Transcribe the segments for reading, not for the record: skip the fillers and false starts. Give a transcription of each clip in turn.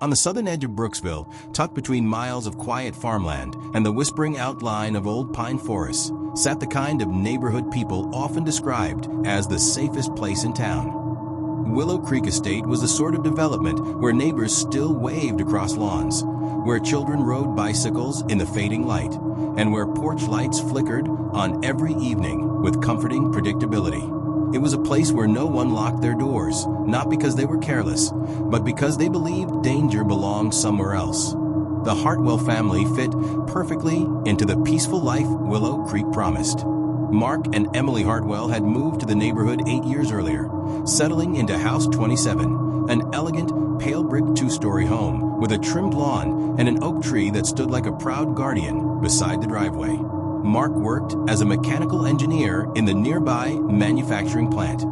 On the southern edge of Brooksville, tucked between miles of quiet farmland and the whispering outline of old pine forests, sat the kind of neighborhood people often described as the safest place in town. Willow Creek Estate was the sort of development where neighbors still waved across lawns, where children rode bicycles in the fading light, and where porch lights flickered on every evening with comforting predictability. It was a place where no one locked their doors, not because they were careless, but because they believed danger belonged somewhere else. The Hartwell family fit perfectly into the peaceful life Willow Creek promised. Mark and Emily Hartwell had moved to the neighborhood 8 years earlier, settling into House 27, an elegant, pale brick two-story home with a trimmed lawn and an oak tree that stood like a proud guardian beside the driveway. Mark worked as a mechanical engineer in the nearby manufacturing plant.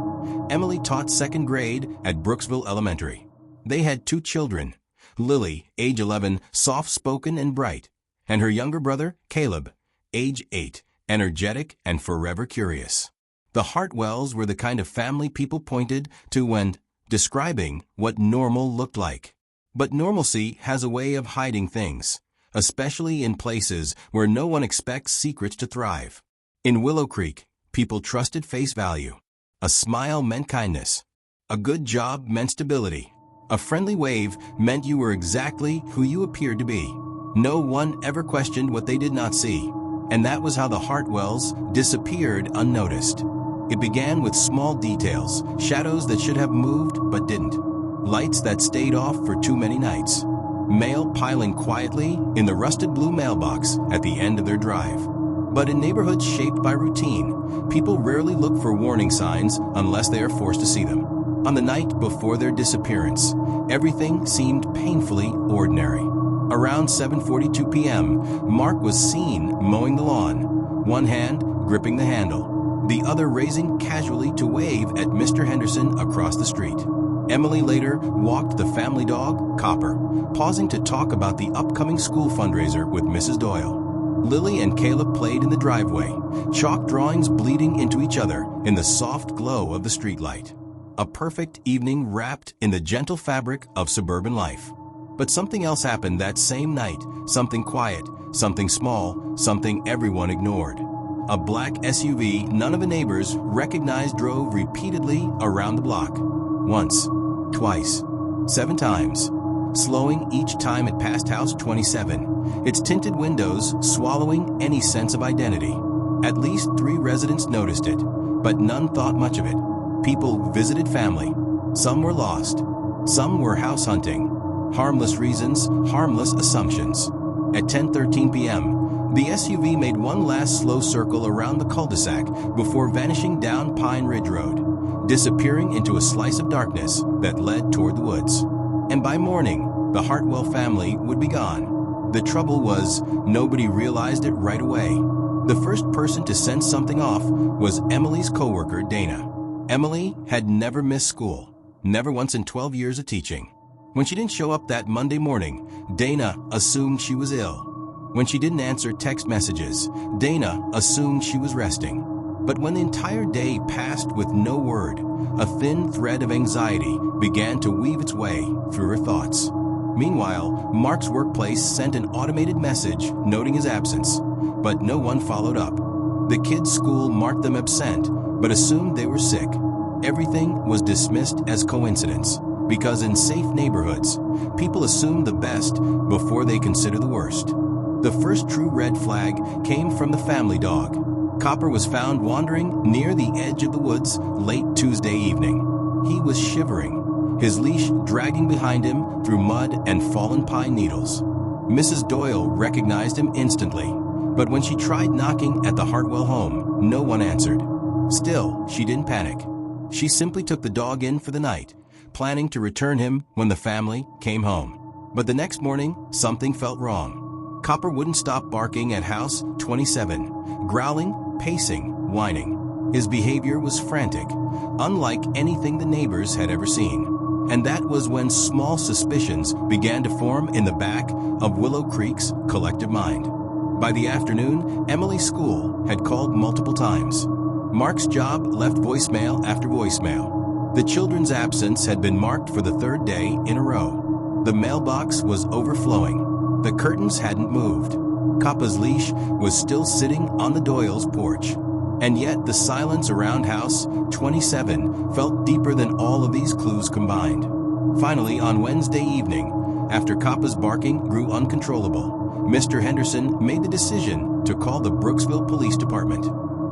Emily taught second grade at Brooksville Elementary. They had 2 children, Lily, age 11, soft-spoken and bright, and her younger brother, Caleb, age 8, energetic and forever curious. The Hartwells were the kind of family people pointed to when describing what normal looked like. But normalcy has a way of hiding things, especially in places where no one expects secrets to thrive. In Willow Creek, people trusted face value. A smile meant kindness. A good job meant stability. A friendly wave meant you were exactly who you appeared to be. No one ever questioned what they did not see. And that was how the Hartwells disappeared unnoticed. It began with small details, shadows that should have moved but didn't, lights that stayed off for too many nights, mail piling quietly in the rusted blue mailbox at the end of their drive. But in neighborhoods shaped by routine, people rarely look for warning signs unless they are forced to see them. On the night before their disappearance, everything seemed painfully ordinary. Around 7:42 p.m., Mark was seen mowing the lawn, one hand gripping the handle, the other raising casually to wave at Mr. Henderson across the street. Emily later walked the family dog, Copper, pausing to talk about the upcoming school fundraiser with Mrs. Doyle. Lily and Caleb played in the driveway, chalk drawings bleeding into each other in the soft glow of the streetlight. A perfect evening wrapped in the gentle fabric of suburban life. But something else happened that same night, something quiet, something small, something everyone ignored. A black SUV none of the neighbors recognized drove repeatedly around the block. Once, twice, 7 times, slowing each time it passed House 27, its tinted windows swallowing any sense of identity. At least 3 residents noticed it, but none thought much of it. People visited family. Some were lost. Some were house hunting. Harmless reasons, harmless assumptions. At 10:13 p.m., the SUV made one last slow circle around the cul-de-sac before vanishing down Pine Ridge Road, disappearing into a slice of darkness that led toward the woods. And by morning, the Hartwell family would be gone. The trouble was, nobody realized it right away. The first person to sense something off was Emily's coworker, Dana. Emily had never missed school, never once in 12 years of teaching. When she didn't show up that Monday morning, Dana assumed she was ill. When she didn't answer text messages, Dana assumed she was resting. But when the entire day passed with no word, a thin thread of anxiety began to weave its way through her thoughts. Meanwhile, Mark's workplace sent an automated message noting his absence, but no one followed up. The kids' school marked them absent, but assumed they were sick. Everything was dismissed as coincidence, because in safe neighborhoods, people assume the best before they consider the worst. The first true red flag came from the family dog. Copper was found wandering near the edge of the woods late Tuesday evening. He was shivering, his leash dragging behind him through mud and fallen pine needles. Mrs. Doyle recognized him instantly, but when she tried knocking at the Hartwell home, no one answered. Still, she didn't panic. She simply took the dog in for the night, planning to return him when the family came home. But the next morning, something felt wrong. Copper wouldn't stop barking at House 27, growling, pacing, whining. His behavior was frantic, unlike anything the neighbors had ever seen. And that was when small suspicions began to form in the back of Willow Creek's collective mind. By the afternoon, Emily's school had called multiple times. Mark's job left voicemail after voicemail. The children's absence had been marked for the 3rd day in a row. The mailbox was overflowing. The curtains hadn't moved. Kappa's leash was still sitting on the Doyle's porch. And yet the silence around House 27 felt deeper than all of these clues combined. Finally, on Wednesday evening, after Kappa's barking grew uncontrollable, Mr. Henderson made the decision to call the Brooksville Police Department.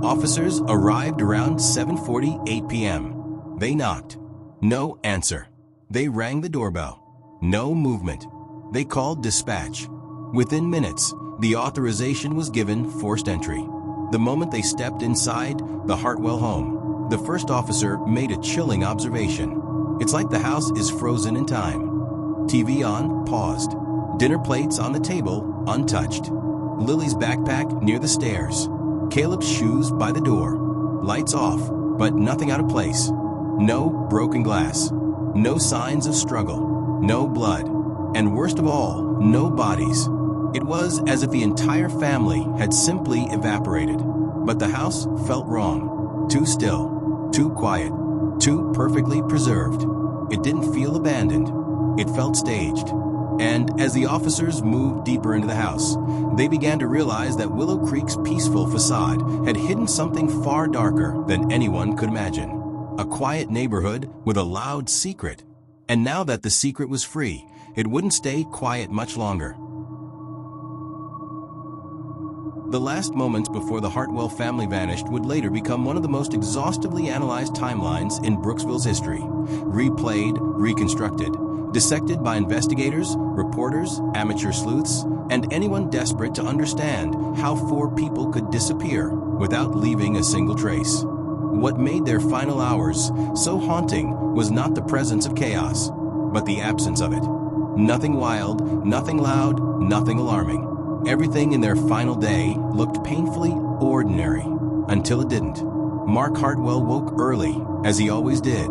Officers arrived around 7:48 p.m. They knocked. No answer. They rang the doorbell. No movement. They called dispatch. Within minutes, the authorization was given forced entry. The moment they stepped inside the Hartwell home, the first officer made a chilling observation. It's like the house is frozen in time. TV on, paused. Dinner plates on the table, untouched. Lily's backpack near the stairs. Caleb's shoes by the door. Lights off, but nothing out of place. No broken glass. No signs of struggle. No blood. And worst of all, no bodies. It was as if the entire family had simply evaporated. But the house felt wrong. Too still. Too quiet. Too perfectly preserved. It didn't feel abandoned. It felt staged. And as the officers moved deeper into the house, they began to realize that Willow Creek's peaceful facade had hidden something far darker than anyone could imagine. A quiet neighborhood with a loud secret. And now that the secret was free, it wouldn't stay quiet much longer. The last moments before the Hartwell family vanished would later become one of the most exhaustively analyzed timelines in Brooksville's history. Replayed, reconstructed, dissected by investigators, reporters, amateur sleuths, and anyone desperate to understand how 4 people could disappear without leaving a single trace. What made their final hours so haunting was not the presence of chaos, but the absence of it. Nothing wild, nothing loud, nothing alarming. Everything in their final day looked painfully ordinary, until it didn't. Mark Hartwell woke early, as he always did.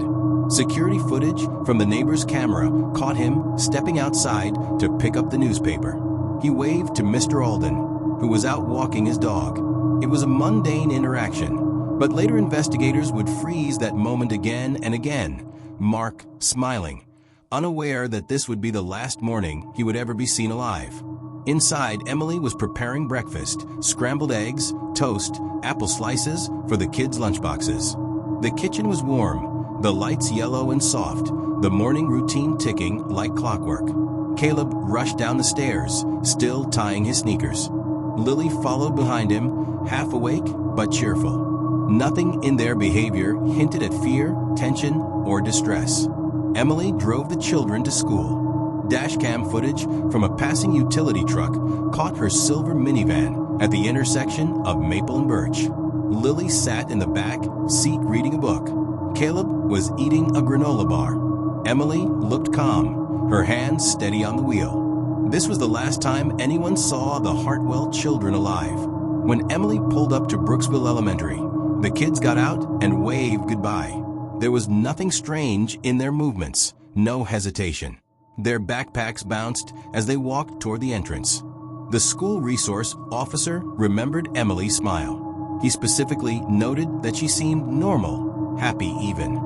Security footage from the neighbor's camera caught him stepping outside to pick up the newspaper. He waved to Mr. Alden, who was out walking his dog. It was a mundane interaction, but later investigators would freeze that moment again and again, Mark smiling, unaware that this would be the last morning he would ever be seen alive. Inside, Emily was preparing breakfast, scrambled eggs, toast, apple slices for the kids' lunchboxes. The kitchen was warm, the lights yellow and soft, the morning routine ticking like clockwork. Caleb rushed down the stairs, still tying his sneakers. Lily followed behind him, half awake but cheerful. Nothing in their behavior hinted at fear, tension, or distress. Emily drove the children to school. Dashcam footage from a passing utility truck caught her silver minivan at the intersection of Maple and Birch. Lily sat in the back seat reading a book. Caleb was eating a granola bar. Emily looked calm, her hands steady on the wheel. This was the last time anyone saw the Hartwell children alive. When Emily pulled up to Brooksville Elementary, the kids got out and waved goodbye. There was nothing strange in their movements, no hesitation. Their backpacks bounced as they walked toward the entrance. The school resource officer remembered Emily's smile. He specifically noted that she seemed normal, happy even.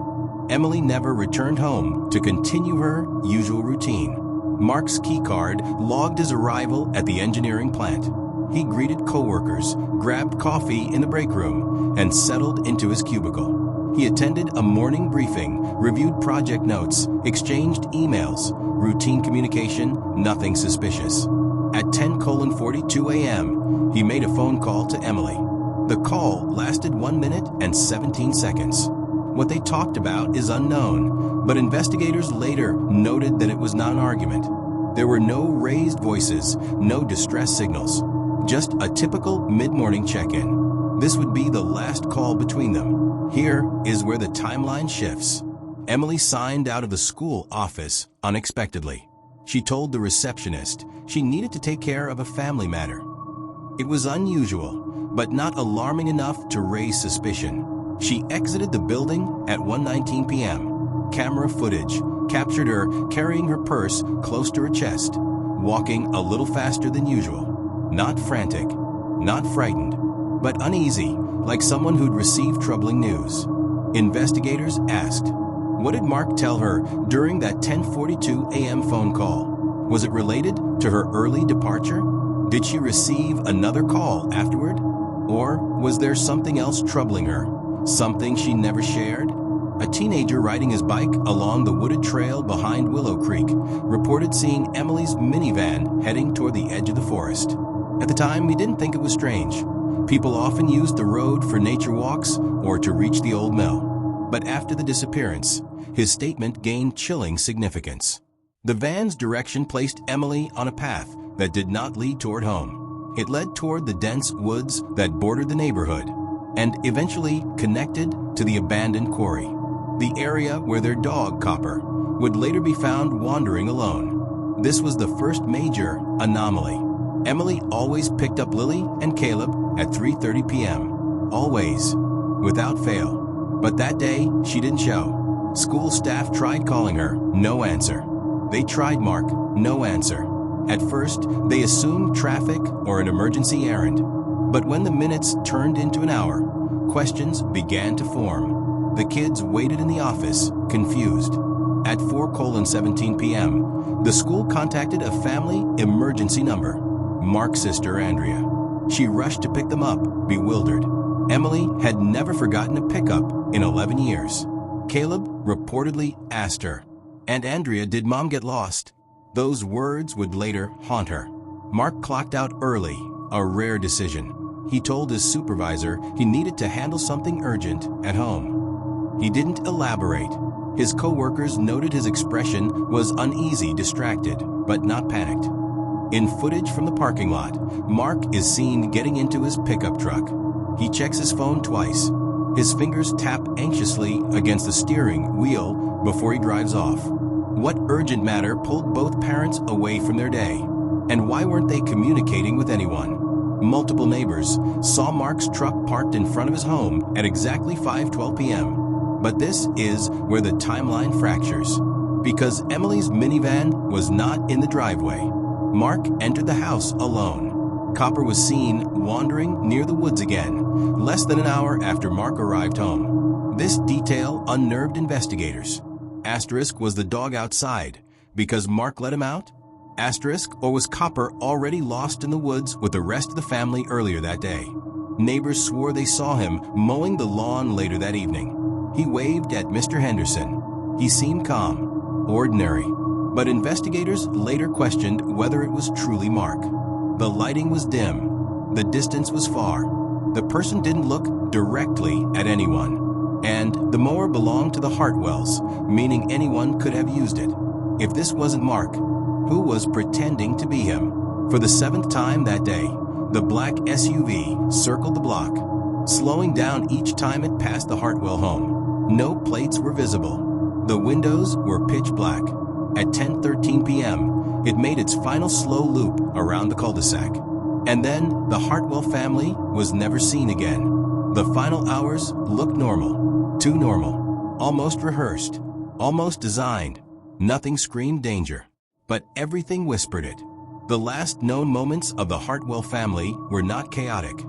Emily never returned home to continue her usual routine. Mark's keycard logged his arrival at the engineering plant. He greeted coworkers, grabbed coffee in the break room, and settled into his cubicle. He attended a morning briefing, reviewed project notes, exchanged emails, routine communication, nothing suspicious. At 10:42 a.m., he made a phone call to Emily. The call lasted 1 minute and 17 seconds. What they talked about is unknown, but investigators later noted that it was not an argument. There were no raised voices, no distress signals, just a typical mid-morning check-in. This would be the last call between them. Here is where the timeline shifts. Emily signed out of the school office unexpectedly. She told the receptionist she needed to take care of a family matter. It was unusual, but not alarming enough to raise suspicion. She exited the building at 1:19 p.m. Camera footage captured her carrying her purse close to her chest, walking a little faster than usual. Not frantic, not frightened, but uneasy, like someone who'd received troubling news. Investigators asked, What did Mark tell her during that 10:42 a.m. phone call? Was it related to her early departure? Did she receive another call afterward? Or was there something else troubling her? Something she never shared? A teenager riding his bike along the wooded trail behind Willow Creek reported seeing Emily's minivan heading toward the edge of the forest. At the time, we didn't think it was strange. People often used the road for nature walks or to reach the old mill. But after the disappearance, his statement gained chilling significance. The van's direction placed Emily on a path that did not lead toward home. It led toward the dense woods that bordered the neighborhood and eventually connected to the abandoned quarry, the area where their dog, Copper, would later be found wandering alone. This was the first major anomaly. Emily always picked up Lily and Caleb at 3:30 p.m. Always, without fail. But that day, she didn't show. School staff tried calling her, no answer. They tried Mark, no answer. At first, they assumed traffic or an emergency errand. But when the minutes turned into an hour, questions began to form. The kids waited in the office, confused. At 4:17 p.m., the school contacted a family emergency number, Mark's sister, Andrea. She rushed to pick them up, bewildered. Emily had never forgotten a pickup in 11 years. Caleb reportedly asked her, "And Andrea, did Mom get lost?" Those words would later haunt her. Mark clocked out early, a rare decision. He told his supervisor he needed to handle something urgent at home. He didn't elaborate. His co-workers noted his expression was uneasy, distracted, but not panicked. In footage from the parking lot, Mark is seen getting into his pickup truck. He checks his phone twice. His fingers tap anxiously against the steering wheel before he drives off. What urgent matter pulled both parents away from their day? And why weren't they communicating with anyone? Multiple neighbors saw Mark's truck parked in front of his home at exactly 5:12 p.m. But this is where the timeline fractures. Because Emily's minivan was not in the driveway, Mark entered the house alone. Copper was seen wandering near the woods again, less than an hour after Mark arrived home. This detail unnerved investigators. Asterisk, was the dog outside because Mark let him out? Asterisk, or was Copper already lost in the woods with the rest of the family earlier that day? Neighbors swore they saw him mowing the lawn later that evening. He waved at Mr. Henderson. He seemed calm, ordinary, but investigators later questioned whether it was truly Mark. The lighting was dim. The distance was far. The person didn't look directly at anyone. And the mower belonged to the Hartwells, meaning anyone could have used it. If this wasn't Mark, who was pretending to be him? For the 7th time that day, the black SUV circled the block, slowing down each time it passed the Hartwell home. No plates were visible. The windows were pitch black. At 10:13 p.m., it made its final slow loop around the cul-de-sac. And then the Hartwell family was never seen again. The final hours looked normal, too normal, almost rehearsed, almost designed. Nothing screamed danger, but everything whispered it. The last known moments of the Hartwell family were not chaotic.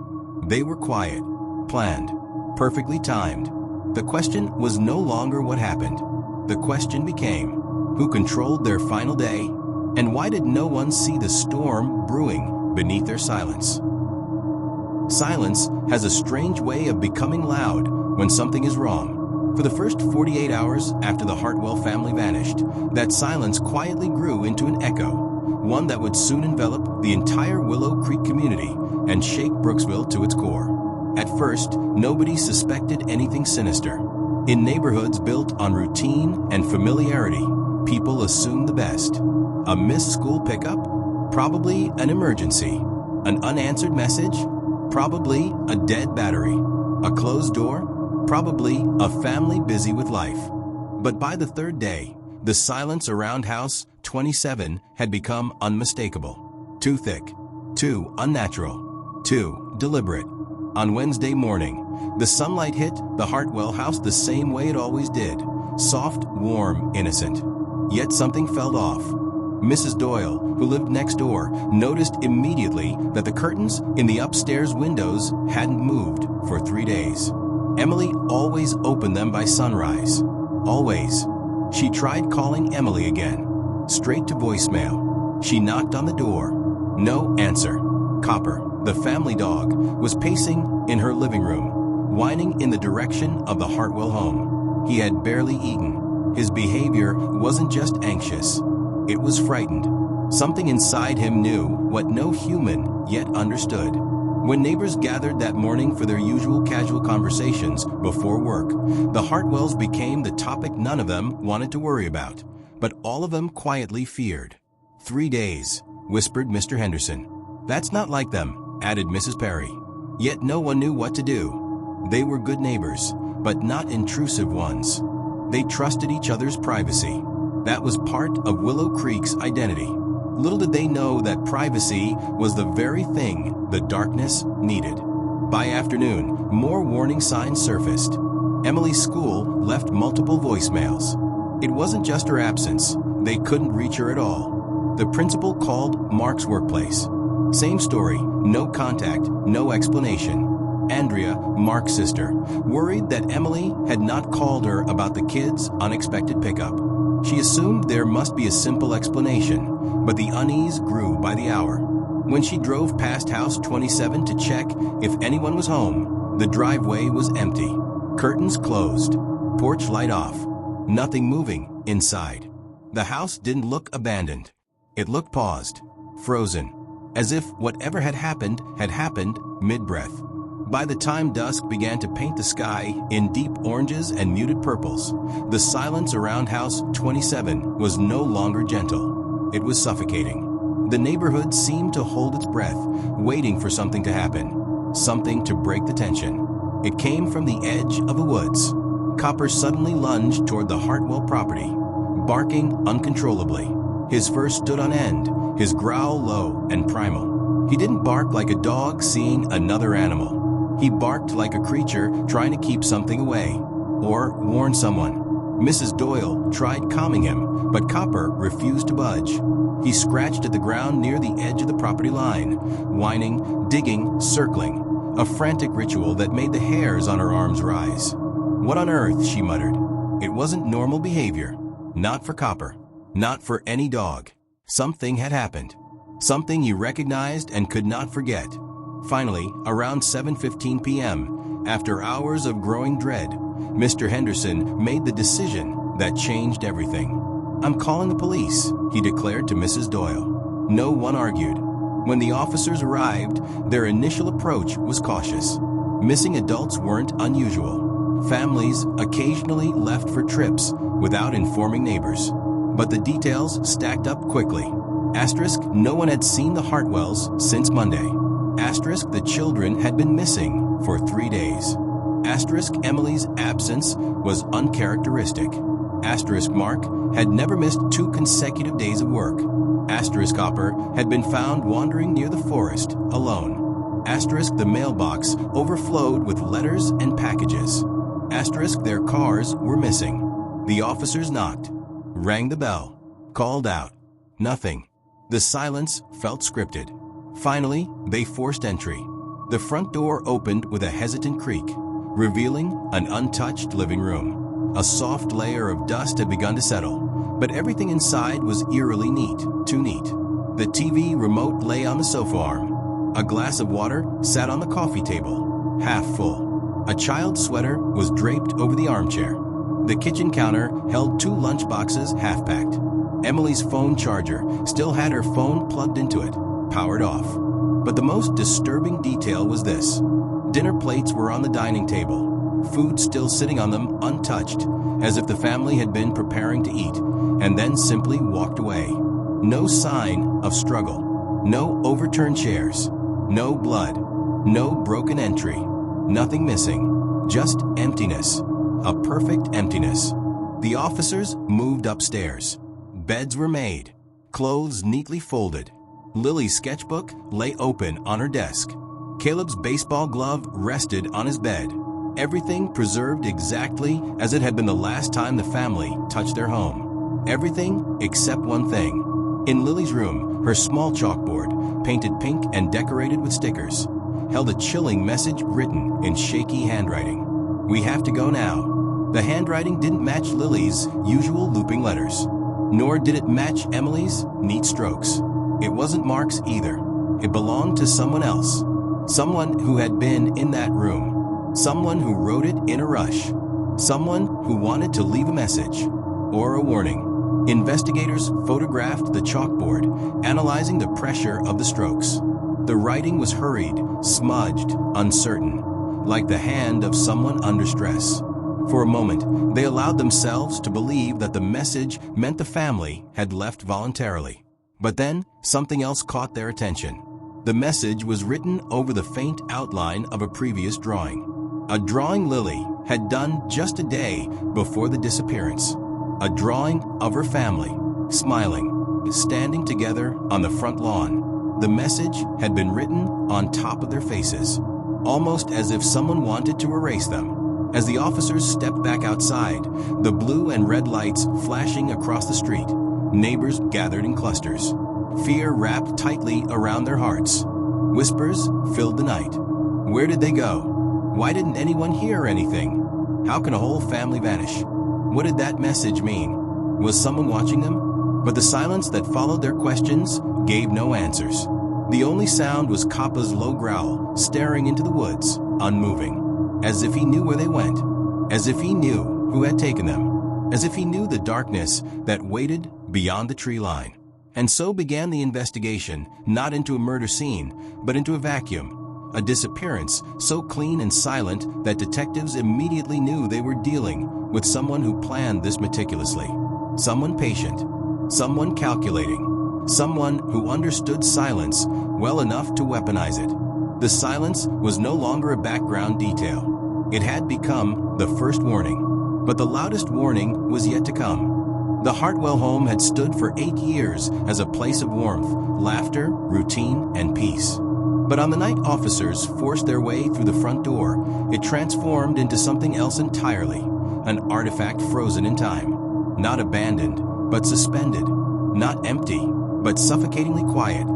They were quiet, planned, perfectly timed. The question was no longer what happened. The question became, who controlled their final day? And why did no one see the storm brewing beneath their silence? Silence has a strange way of becoming loud when something is wrong. For the first 48 hours after the Hartwell family vanished, that silence quietly grew into an echo, one that would soon envelop the entire Willow Creek community and shake Brooksville to its core. At first, nobody suspected anything sinister. In neighborhoods built on routine and familiarity, people assumed the best. A missed school pickup? Probably an emergency. An unanswered message? Probably a dead battery. A closed door? Probably a family busy with life. But by the 3rd day, the silence around House 27 had become unmistakable. Too thick, too unnatural, too deliberate. On Wednesday morning, the sunlight hit the Hartwell house the same way it always did. Soft, warm, innocent. Yet something felt off. Mrs. Doyle, who lived next door, noticed immediately that the curtains in the upstairs windows hadn't moved for 3 days. Emily always opened them by sunrise. Always. She tried calling Emily again. Straight to voicemail. She knocked on the door. No answer. Copper, the family dog, was pacing in her living room, whining in the direction of the Hartwell home. He had barely eaten. His behavior wasn't just anxious. It was frightened. Something inside him knew what no human yet understood. When neighbors gathered that morning for their usual casual conversations before work, the Hartwells became the topic none of them wanted to worry about, but all of them quietly feared. 3 days, whispered Mr. Henderson. That's not like them, added Mrs. Perry. Yet no one knew what to do. They were good neighbors, but not intrusive ones. They trusted each other's privacy. That was part of Willow Creek's identity. Little did they know that privacy was the very thing the darkness needed. By afternoon, more warning signs surfaced. Emily's school left multiple voicemails. It wasn't just her absence. They couldn't reach her at all. The principal called Mark's workplace. Same story, no contact, no explanation. Andrea, Mark's sister, worried that Emily had not called her about the kids' unexpected pickup. She assumed there must be a simple explanation, but the unease grew by the hour. When she drove past House 27 to check if anyone was home, the driveway was empty. Curtains closed, porch light off, nothing moving inside. The house didn't look abandoned. It looked paused, frozen, as if whatever had happened mid-breath. By the time dusk began to paint the sky in deep oranges and muted purples, the silence around House 27 was no longer gentle. It was suffocating. The neighborhood seemed to hold its breath, waiting for something to happen, something to break the tension. It came from the edge of the woods. Copper suddenly lunged toward the Hartwell property, barking uncontrollably. His fur stood on end, his growl low and primal. He didn't bark like a dog seeing another animal. He barked like a creature trying to keep something away, or warn someone. Mrs. Doyle tried calming him, but Copper refused to budge. He scratched at the ground near the edge of the property line, whining, digging, circling, a frantic ritual that made the hairs on her arms rise. What on earth, she muttered. It wasn't normal behavior. Not for Copper. Not for any dog. Something had happened. Something he recognized and could not forget. Finally, around 7:15 p.m., after hours of growing dread, Mr. Henderson made the decision that changed everything. I'm calling the police, he declared to Mrs. Doyle. No one argued. When the officers arrived, their initial approach was cautious. Missing adults weren't unusual. Families occasionally left for trips without informing neighbors. But the details stacked up quickly. Asterisk, no one had seen the Hartwells since Monday. Asterisk, the children had been missing for 3 days. Asterisk, Emily's absence was uncharacteristic. Asterisk, Mark had never missed 2 consecutive days of work. Asterisk, Copper had been found wandering near the forest, alone. Asterisk, the mailbox overflowed with letters and packages. Asterisk, their cars were missing. The officers knocked, rang the bell, called out. Nothing. The silence felt scripted. Finally, they forced entry. The front door opened with a hesitant creak, revealing an untouched living room. A soft layer of dust had begun to settle, but everything inside was eerily neat, too neat. The TV remote lay on the sofa arm. A glass of water sat on the coffee table, half full. A child's sweater was draped over the armchair. The kitchen counter held 2 lunch boxes half-packed. Emily's phone charger still had her phone plugged into it, powered off. But the most disturbing detail was this. Dinner plates were on the dining table, food still sitting on them untouched, as if the family had been preparing to eat, and then simply walked away. No sign of struggle. No overturned chairs. No blood. No broken entry. Nothing missing. Just emptiness. A perfect emptiness. The officers moved upstairs. Beds were made. Clothes neatly folded. Lily's sketchbook lay open on her desk. Caleb's baseball glove rested on his bed. Everything preserved exactly as it had been the last time the family touched their home. Everything except one thing. In Lily's room, her small chalkboard, painted pink and decorated with stickers, held a chilling message written in shaky handwriting. We have to go now. The handwriting didn't match Lily's usual looping letters, nor did it match Emily's neat strokes. It wasn't Mark's either. It belonged to someone else. Someone who had been in that room. Someone who wrote it in a rush. Someone who wanted to leave a message or a warning. Investigators photographed the chalkboard, analyzing the pressure of the strokes. The writing was hurried, smudged, uncertain, like the hand of someone under stress. For a moment, they allowed themselves to believe that the message meant the family had left voluntarily. But then, something else caught their attention. The message was written over the faint outline of a previous drawing. A drawing Lily had done just a day before the disappearance. A drawing of her family, smiling, standing together on the front lawn. The message had been written on top of their faces, almost as if someone wanted to erase them. As the officers stepped back outside, the blue and red lights flashing across the street, neighbors gathered in clusters. Fear wrapped tightly around their hearts. Whispers filled the night. Where did they go? Why didn't anyone hear anything? How can a whole family vanish? What did that message mean? Was someone watching them? But the silence that followed their questions gave no answers. The only sound was Kappa's low growl, staring into the woods, unmoving, as if he knew where they went, as if he knew who had taken them, as if he knew the darkness that waited beyond the tree line. And so began the investigation, not into a murder scene, but into a vacuum, a disappearance so clean and silent that detectives immediately knew they were dealing with someone who planned this meticulously, someone patient, someone calculating, someone who understood silence well enough to weaponize it. The silence was no longer a background detail. It had become the first warning, but the loudest warning was yet to come. The Hartwell home had stood for 8 years as a place of warmth, laughter, routine, and peace. But on the night officers forced their way through the front door, it transformed into something else entirely, an artifact frozen in time. Not abandoned, but suspended. Not empty, but suffocatingly quiet.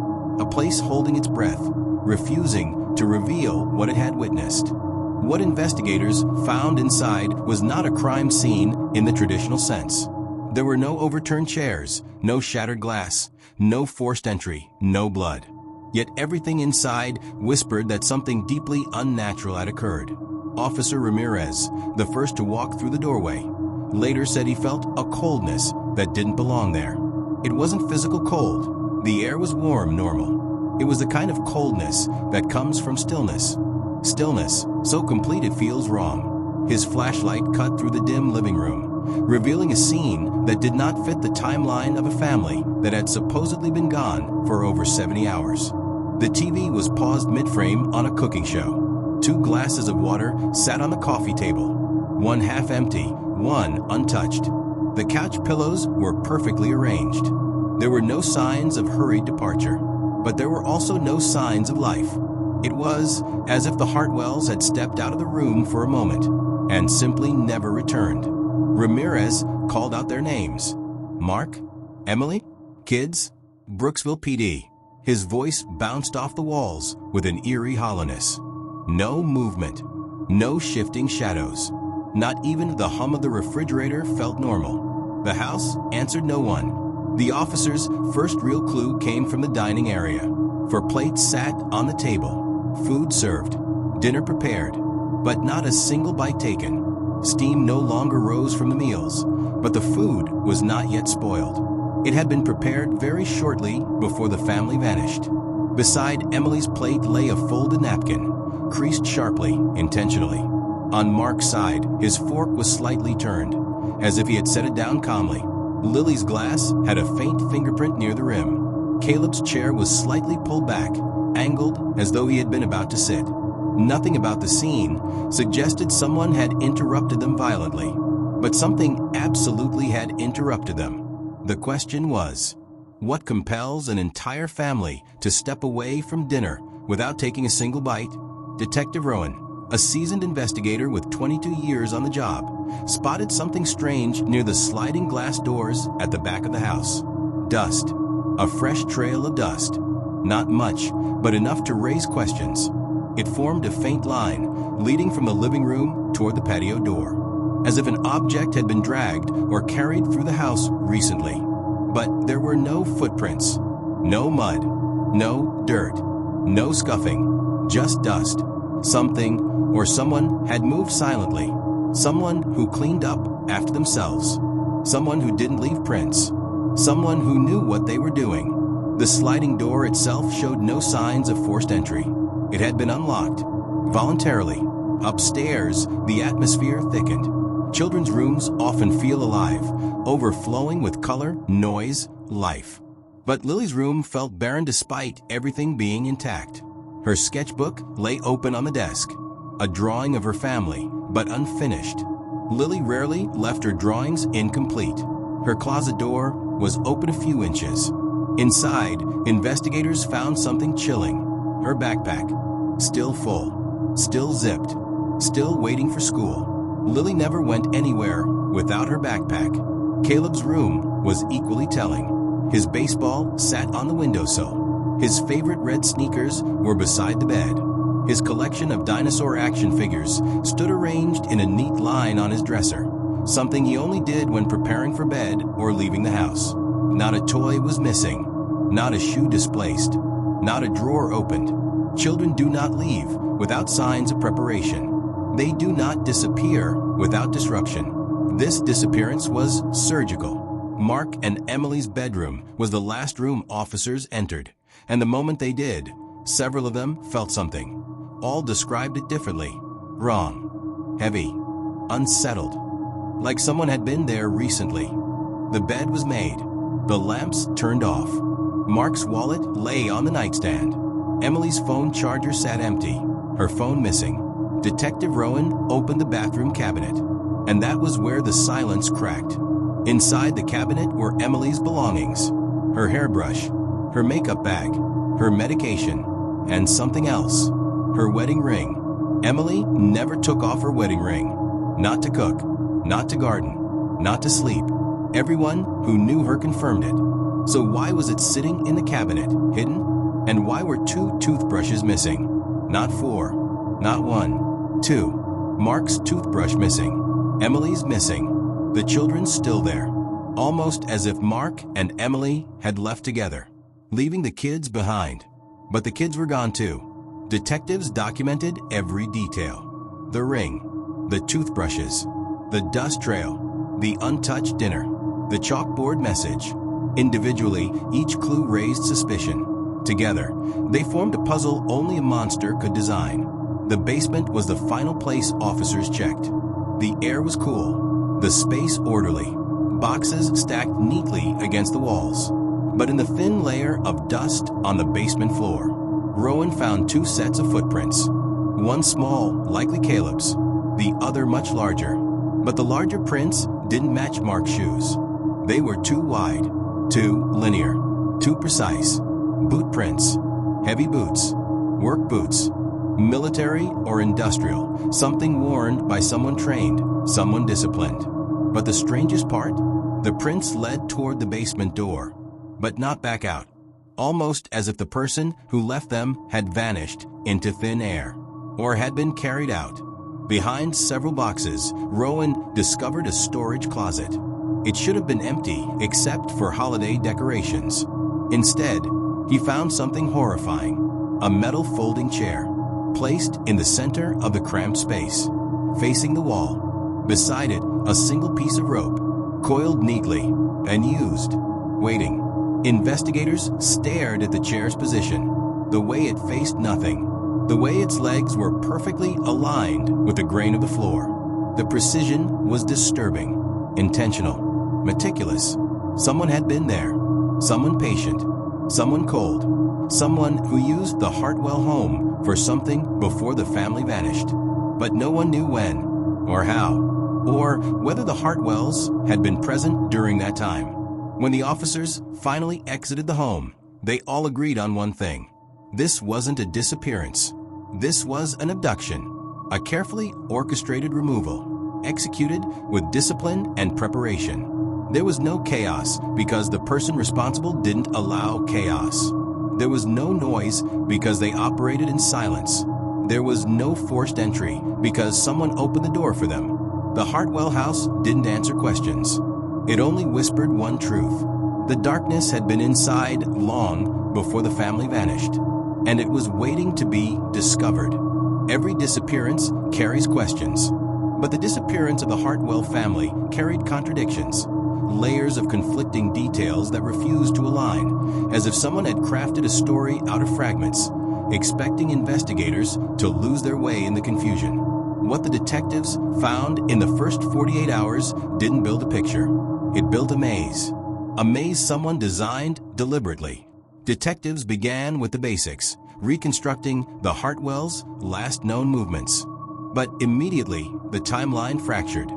A place holding its breath, refusing to reveal what it had witnessed. What investigators found inside was not a crime scene in the traditional sense. There were no overturned chairs, no shattered glass, no forced entry, no blood. Yet everything inside whispered that something deeply unnatural had occurred. Officer Ramirez, the first to walk through the doorway, later said he felt a coldness that didn't belong there. It wasn't physical cold. The air was warm, normal. It was the kind of coldness that comes from stillness. Stillness, so complete it feels wrong. His flashlight cut through the dim living room, revealing a scene that did not fit the timeline of a family that had supposedly been gone for over 70 hours. The TV was paused mid-frame on a cooking show. 2 glasses of water sat on the coffee table, one half empty, one untouched. The couch pillows were perfectly arranged. There were no signs of hurried departure, but there were also no signs of life. It was as if the Hartwells had stepped out of the room for a moment and simply never returned. Ramirez called out their names. Mark? Emily? Kids? Brooksville PD. His voice bounced off the walls with an eerie hollowness. No movement. No shifting shadows. Not even the hum of the refrigerator felt normal. The house answered no one. The officer's first real clue came from the dining area, for plates sat on the table, food served, dinner prepared, but not a single bite taken. Steam no longer rose from the meals, but the food was not yet spoiled. It had been prepared very shortly before the family vanished. Beside Emily's plate lay a folded napkin, creased sharply, intentionally. On Mark's side, his fork was slightly turned, as if he had set it down calmly. Lily's glass had a faint fingerprint near the rim. Caleb's chair was slightly pulled back, angled as though he had been about to sit. Nothing about the scene suggested someone had interrupted them violently, but something absolutely had interrupted them. The question was, what compels an entire family to step away from dinner without taking a single bite? Detective Rowan, a seasoned investigator with 22 years on the job, spotted something strange near the sliding glass doors at the back of the house. Dust. A fresh trail of dust. Not much, but enough to raise questions. It formed a faint line, leading from the living room toward the patio door. as if an object had been dragged or carried through the house recently. But there were no footprints, no mud, no dirt, no scuffing, just dust. Something or someone had moved silently. Someone who cleaned up after themselves. Someone who didn't leave prints. Someone who knew what they were doing. The sliding door itself showed no signs of forced entry. It had been unlocked, voluntarily. Upstairs, the atmosphere thickened. Children's rooms often feel alive, overflowing with color, noise, life. But Lily's room felt barren despite everything being intact. Her sketchbook lay open on the desk, a drawing of her family, but unfinished. Lily rarely left her drawings incomplete. Her closet door was open a few inches. Inside, investigators found something chilling. Her backpack, still full, still zipped, still waiting for school. Lily never went anywhere without her backpack. Caleb's room was equally telling. His baseball sat on the windowsill. His favorite red sneakers were beside the bed. His collection of dinosaur action figures stood arranged in a neat line on his dresser, something he only did when preparing for bed or leaving the house. Not a toy was missing, not a shoe displaced, not a drawer opened. Children do not leave without signs of preparation. They do not disappear without disruption. This disappearance was surgical. Mark and Emily's bedroom was the last room officers entered, and the moment they did, several of them felt something. All described it differently. Wrong, heavy, unsettled, like someone had been there recently. The bed was made, the lamps turned off. Mark's wallet lay on the nightstand. Emily's phone charger sat empty, her phone missing. Detective Rowan opened the bathroom cabinet, and that was where the silence cracked. Inside the cabinet were Emily's belongings, her hairbrush, her makeup bag, her medication, and something else, her wedding ring. Emily never took off her wedding ring. Not to cook, not to garden, not to sleep. Everyone who knew her confirmed it. So why was it sitting in the cabinet, hidden? And why were 2 toothbrushes missing? Not 4, not 1, 2. Mark's toothbrush missing. Emily's missing. The children still there. Almost as if Mark and Emily had left together, leaving the kids behind. But the kids were gone too. Detectives documented every detail. The ring, the toothbrushes, the dust trail, the untouched dinner, the chalkboard message. Individually, each clue raised suspicion. Together, they formed a puzzle only a monster could design. The basement was the final place officers checked. The air was cool, the space orderly, boxes stacked neatly against the walls. But in the thin layer of dust on the basement floor, Rowan found 2 sets of footprints. One small, likely Caleb's, the other much larger. But the larger prints didn't match Mark's shoes. They were too wide, too linear, too precise. Boot prints, heavy boots, work boots, military or industrial, something worn by someone trained, someone disciplined. But the strangest part, the prints led toward the basement door, but not back out, almost as if the person who left them had vanished into thin air, or had been carried out. Behind several boxes, Rowan discovered a storage closet. It should have been empty except for holiday decorations. Instead, he found something horrifying, a metal folding chair, placed in the center of the cramped space, facing the wall. Beside it, a single piece of rope, coiled neatly and used, waiting. Investigators stared at the chair's position, the way it faced nothing, the way its legs were perfectly aligned with the grain of the floor. The precision was disturbing, intentional, meticulous. Someone had been there, someone patient, someone cold, someone who used the Hartwell home for something before the family vanished. But no one knew when, or how, or whether the Hartwells had been present during that time. When the officers finally exited the home, they all agreed on one thing. This wasn't a disappearance. This was an abduction, a carefully orchestrated removal, executed with discipline and preparation. There was no chaos because the person responsible didn't allow chaos. There was no noise because they operated in silence. There was no forced entry because someone opened the door for them. The Hartwell house didn't answer questions. It only whispered one truth. The darkness had been inside long before the family vanished, and it was waiting to be discovered. Every disappearance carries questions, but the disappearance of the Hartwell family carried contradictions, layers of conflicting details that refused to align, as if someone had crafted a story out of fragments, expecting investigators to lose their way in the confusion. What the detectives found in the first 48 hours didn't build a picture. It built a maze someone designed deliberately. Detectives began with the basics, reconstructing the Hartwells' last known movements. But immediately, the timeline fractured.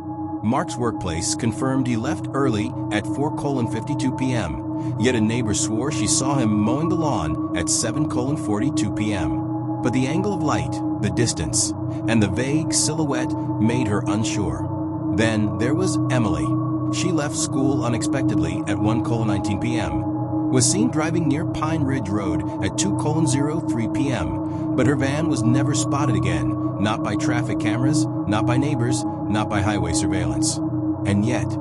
Mark's workplace confirmed he left early at 4:52 p.m., yet a neighbor swore she saw him mowing the lawn at 7:42 p.m. But the angle of light, the distance, and the vague silhouette made her unsure. Then there was Emily. She left school unexpectedly at 1:19 p.m., was seen driving near Pine Ridge Road at 2:03 p.m., but her van was never spotted again, not by traffic cameras, not by neighbors, not by highway surveillance. And yet,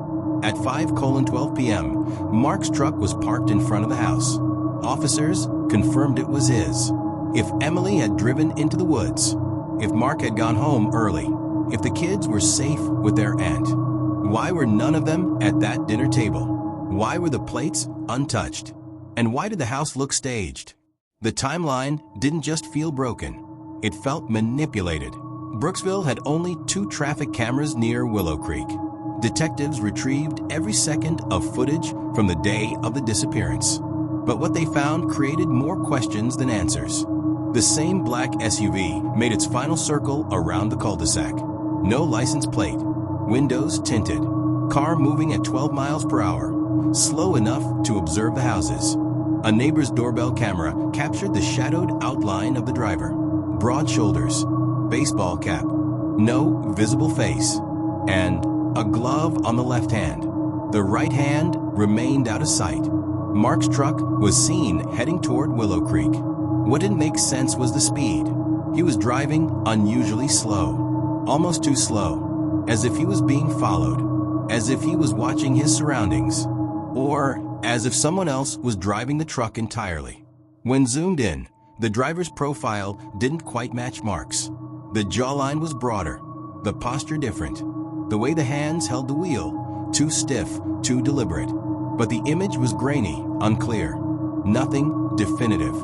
at 5:12 p.m., Mark's truck was parked in front of the house. Officers confirmed it was his. If Emily had driven into the woods, if Mark had gone home early, if the kids were safe with their aunt, why were none of them at that dinner table? Why were the plates untouched? And why did the house look staged? The timeline didn't just feel broken. It felt manipulated. Brooksville had only 2 traffic cameras near Willow Creek. Detectives retrieved every second of footage from the day of the disappearance. But what they found created more questions than answers. The same black SUV made its final circle around the cul-de-sac. No license plate. Windows tinted. Car moving at 12 miles per hour. Slow enough to observe the houses. A neighbor's doorbell camera captured the shadowed outline of the driver. Broad shoulders. Baseball cap. No visible face. And a glove on the left hand. The right hand remained out of sight. Mark's truck was seen heading toward Willow Creek. What didn't make sense was the speed. He was driving unusually slow. Almost too slow. As if he was being followed. As if he was watching his surroundings. Or as if someone else was driving the truck entirely. When zoomed in, the driver's profile didn't quite match Mark's. The jawline was broader, the posture different, the way the hands held the wheel, too stiff, too deliberate. But the image was grainy, unclear. Nothing definitive,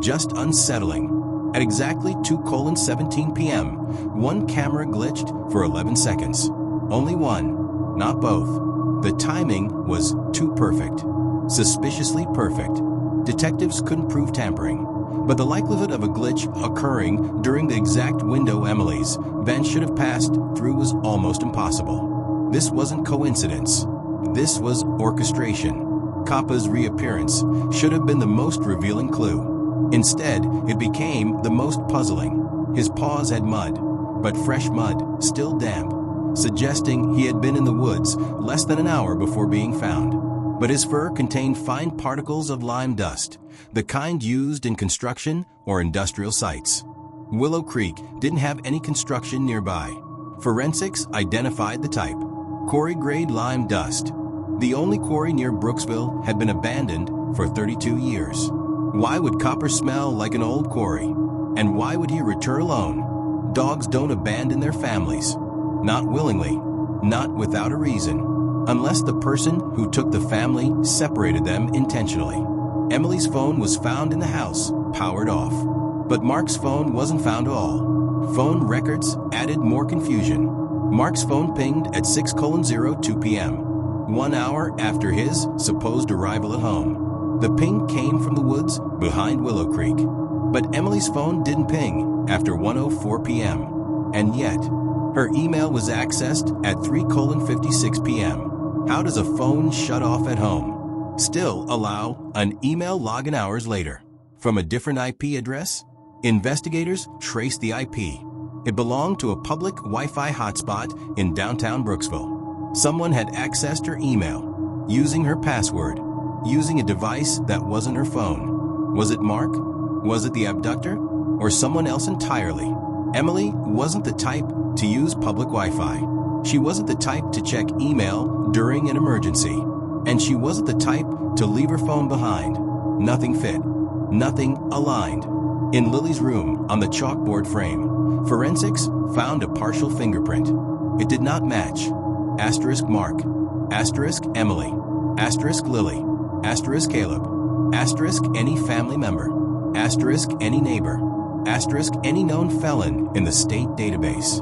just unsettling. At exactly 2:17 p.m., one camera glitched for 11 seconds. Only one, not both. The timing was too perfect, suspiciously perfect. Detectives couldn't prove tampering, but the likelihood of a glitch occurring during the exact window Emily's van should have passed through was almost impossible. This wasn't coincidence. This was orchestration. Kappa's reappearance should have been the most revealing clue. Instead, it became the most puzzling. His paws had mud, but fresh mud, still damp, suggesting he had been in the woods less than an hour before being found. But his fur contained fine particles of lime dust, the kind used in construction or industrial sites. Willow Creek didn't have any construction nearby. Forensics identified the type: quarry-grade lime dust. The only quarry near Brooksville had been abandoned for 32 years. Why would copper smell like an old quarry? And why would he return alone? Dogs don't abandon their families. Not willingly, not without a reason, unless the person who took the family separated them intentionally. Emily's phone was found in the house, powered off. But Mark's phone wasn't found at all. Phone records added more confusion. Mark's phone pinged at 6:02 p.m., 1 hour after his supposed arrival at home. The ping came from the woods behind Willow Creek. But Emily's phone didn't ping after 1:04 p.m. And yet, her email was accessed at 3:56 p.m. How does a phone shut off at home still allow an email login hours later? From a different IP address? Investigators traced the IP. It belonged to a public Wi-Fi hotspot in downtown Brooksville. Someone had accessed her email, using her password, using a device that wasn't her phone. Was it Mark? Was it the abductor? Or someone else entirely? Emily wasn't the type to use public Wi-Fi. She wasn't the type to check email during an emergency. And she wasn't the type to leave her phone behind. Nothing fit. Nothing aligned. In Lily's room, on the chalkboard frame, forensics found a partial fingerprint. It did not match. Asterisk Mark. Asterisk Emily. Asterisk Lily. Asterisk Caleb. Asterisk any family member. Asterisk any neighbor. Asterisk any known felon in the state database.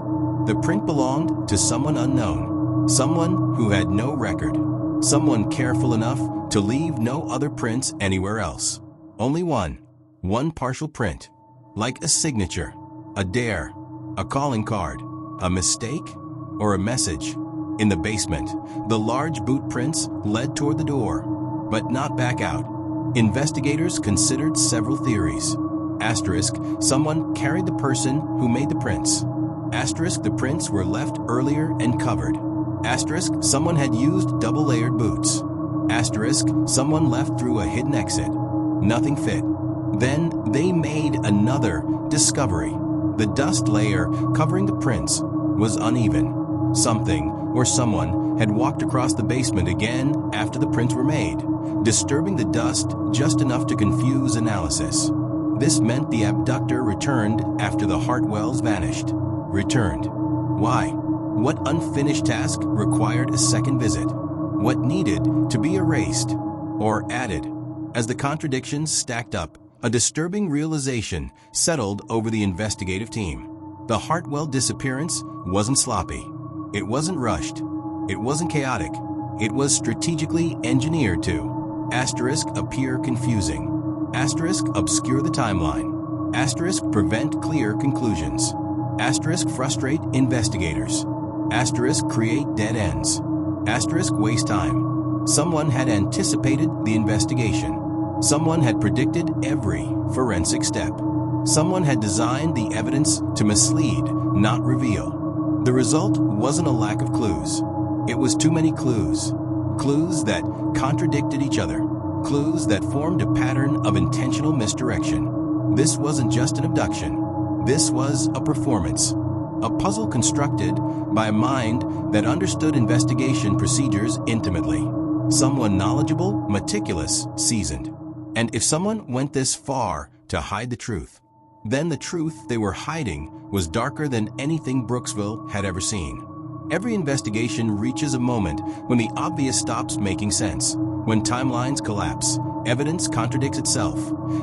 The print belonged to someone unknown. Someone who had no record. Someone careful enough to leave no other prints anywhere else. Only one. One partial print. Like a signature, a dare, a calling card, a mistake, or a message. In the basement, the large boot prints led toward the door, but not back out. Investigators considered several theories. Asterisk, someone carried the person who made the prints. Asterisk, the prints were left earlier and covered. Asterisk, someone had used double-layered boots. Asterisk, someone left through a hidden exit. Nothing fit. Then they made another discovery. The dust layer covering the prints was uneven. Something or someone had walked across the basement again after the prints were made, disturbing the dust just enough to confuse analysis. This meant the abductor returned after the Hartwells vanished. Returned. Why? What unfinished task required a second visit? What needed to be erased or added? As the contradictions stacked up, a disturbing realization settled over the investigative team. The Hartwell disappearance wasn't sloppy. It wasn't rushed. It wasn't chaotic. It was strategically engineered to asterisk appear confusing, asterisk obscure the timeline, asterisk prevent clear conclusions, asterisk frustrate investigators, asterisk create dead ends, asterisk waste time. Someone had anticipated the investigation. Someone had predicted every forensic step. Someone had designed the evidence to mislead, not reveal. The result wasn't a lack of clues. It was too many clues. Clues that contradicted each other. Clues that formed a pattern of intentional misdirection. This wasn't just an abduction. This was a performance. A puzzle constructed by a mind that understood investigation procedures intimately. Someone knowledgeable, meticulous, seasoned. And if someone went this far to hide the truth, then the truth they were hiding was darker than anything Brooksville had ever seen. Every investigation reaches a moment when the obvious stops making sense, when timelines collapse, evidence contradicts itself,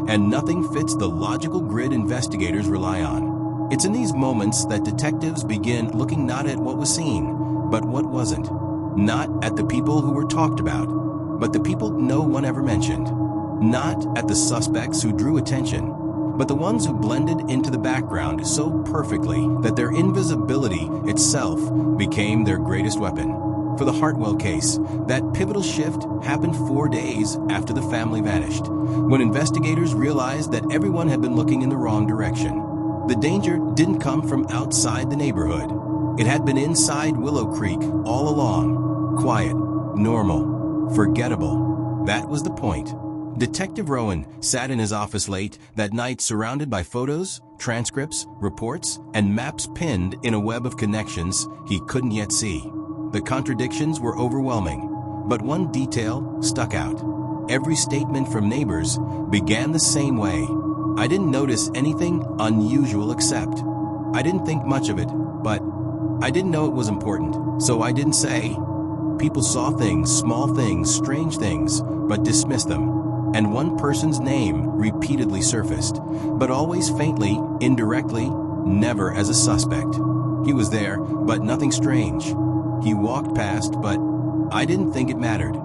and nothing fits the logical grid investigators rely on. It's in these moments that detectives begin looking not at what was seen, but what wasn't. Not at the people who were talked about, but the people no one ever mentioned. Not at the suspects who drew attention, but the ones who blended into the background so perfectly that their invisibility itself became their greatest weapon. For the Hartwell case, that pivotal shift happened 4 days after the family vanished, when investigators realized that everyone had been looking in the wrong direction. The danger didn't come from outside the neighborhood. It had been inside Willow Creek all along. Quiet, normal, forgettable. That was the point. Detective Rowan sat in his office late that night surrounded by photos, transcripts, reports, and maps pinned in a web of connections he couldn't yet see. The contradictions were overwhelming, but one detail stuck out. Every statement from neighbors began the same way. I didn't notice anything unusual except. I didn't think much of it, but I didn't know it was important, so I didn't say. People saw things, small things, strange things, but dismissed them. And one person's name repeatedly surfaced, but always faintly, indirectly, never as a suspect. He was there, but nothing strange. He walked past, but I didn't think it mattered.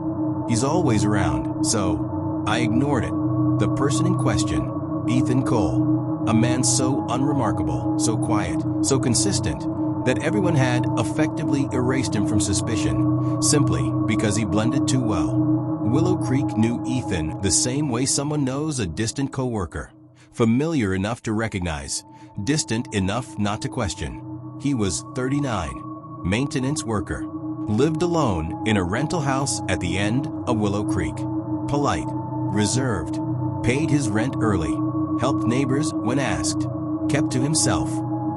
He's always around, so I ignored it. The person in question, Ethan Cole, a man so unremarkable, so quiet, so consistent, that everyone had effectively erased him from suspicion, simply because he blended too well. Willow Creek knew Ethan the same way someone knows a distant coworker. Familiar enough to recognize, distant enough not to question. He was 39, maintenance worker, lived alone in a rental house at the end of Willow Creek. Polite, reserved, paid his rent early, helped neighbors when asked, kept to himself.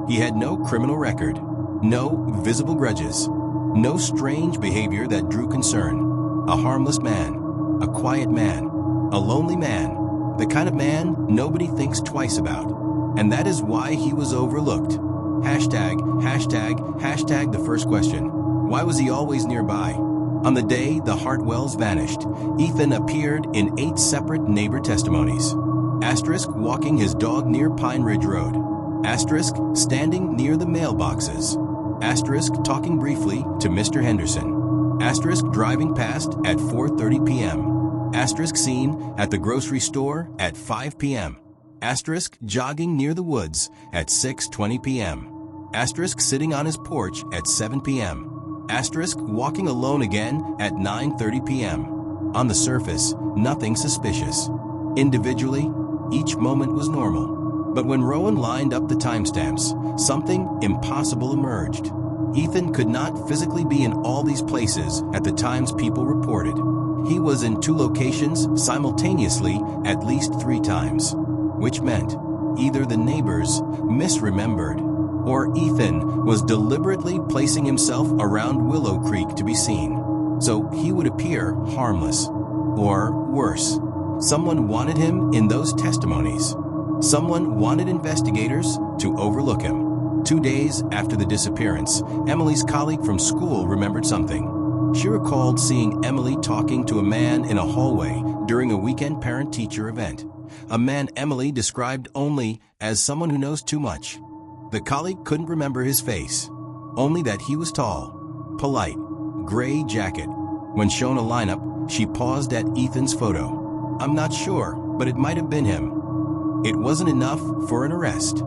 He had no criminal record, no visible grudges. No strange behavior that drew concern. A harmless man, a quiet man, a lonely man, the kind of man nobody thinks twice about. And that is why he was overlooked. Hashtag the first question. Why was he always nearby? On the day the Hartwells vanished, Ethan appeared in 8 separate neighbor testimonies. Asterisk walking his dog near Pine Ridge Road. Asterisk standing near the mailboxes. Asterisk talking briefly to Mr. Henderson. Asterisk driving past at 4:30 p.m. Asterisk seen at the grocery store at 5 p.m. Asterisk jogging near the woods at 6:20 p.m. Asterisk sitting on his porch at 7 p.m. Asterisk walking alone again at 9:30 p.m. On the surface, nothing suspicious. Individually, each moment was normal. But when Rowan lined up the timestamps, something impossible emerged. Ethan could not physically be in all these places at the times people reported. He was in 2 locations simultaneously at least 3 times, which meant either the neighbors misremembered or Ethan was deliberately placing himself around Willow Creek to be seen, so he would appear harmless. Or worse, someone wanted him in those testimonies. Someone wanted investigators to overlook him. 2 days after the disappearance, Emily's colleague from school remembered something. She recalled seeing Emily talking to a man in a hallway during a weekend parent-teacher event. A man Emily described only as someone who knows too much. The colleague couldn't remember his face, only that he was tall, polite, gray jacket. When shown a lineup, she paused at Ethan's photo. I'm not sure, but it might have been him. It wasn't enough for an arrest,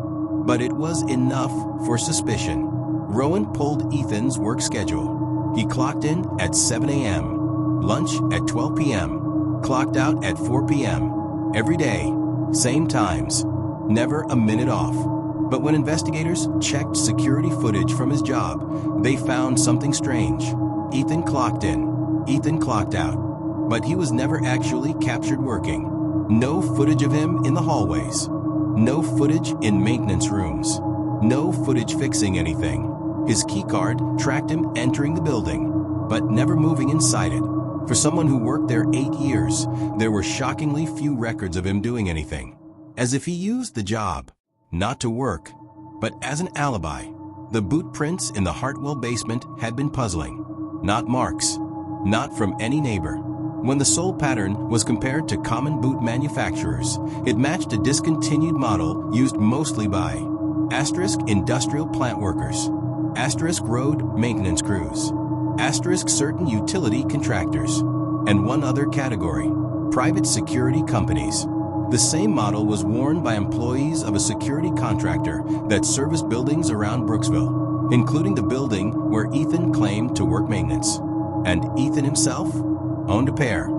but it was enough for suspicion. Rowan pulled Ethan's work schedule. He clocked in at 7 a.m., lunch at 12 p.m., clocked out at 4 p.m. Every day, same times, never a minute off. But when investigators checked security footage from his job, they found something strange. Ethan clocked in, Ethan clocked out, but he was never actually captured working. No footage of him in the hallways. No footage in maintenance rooms. No footage fixing anything. His keycard tracked him entering the building, but never moving inside it. For someone who worked there 8 years, there were shockingly few records of him doing anything. As if he used the job, not to work, but as an alibi. The boot prints in the Hartwell basement had been puzzling. Not marks, not from any neighbor. When the sole pattern was compared to common boot manufacturers, it matched a discontinued model used mostly by asterisk industrial plant workers, asterisk road maintenance crews, asterisk certain utility contractors, and one other category, private security companies. The same model was worn by employees of a security contractor that serviced buildings around Brooksville, including the building where Ethan claimed to work maintenance. And Ethan himself owned a pair.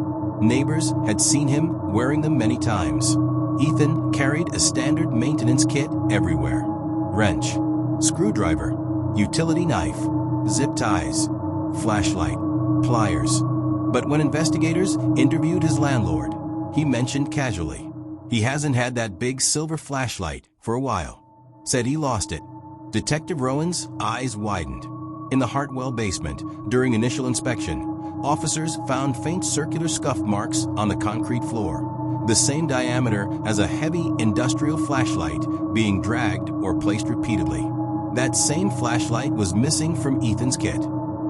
Neighbors had seen him wearing them many times. Ethan carried a standard maintenance kit everywhere. Wrench, screwdriver, utility knife, zip ties, flashlight, pliers. But when investigators interviewed his landlord, he mentioned casually, he hasn't had that big silver flashlight for a while. Said he lost it. Detective Rowan's eyes widened. In the Hartwell basement, during initial inspection, officers found faint circular scuff marks on the concrete floor, the same diameter as a heavy industrial flashlight being dragged or placed repeatedly. That same flashlight was missing from Ethan's kit.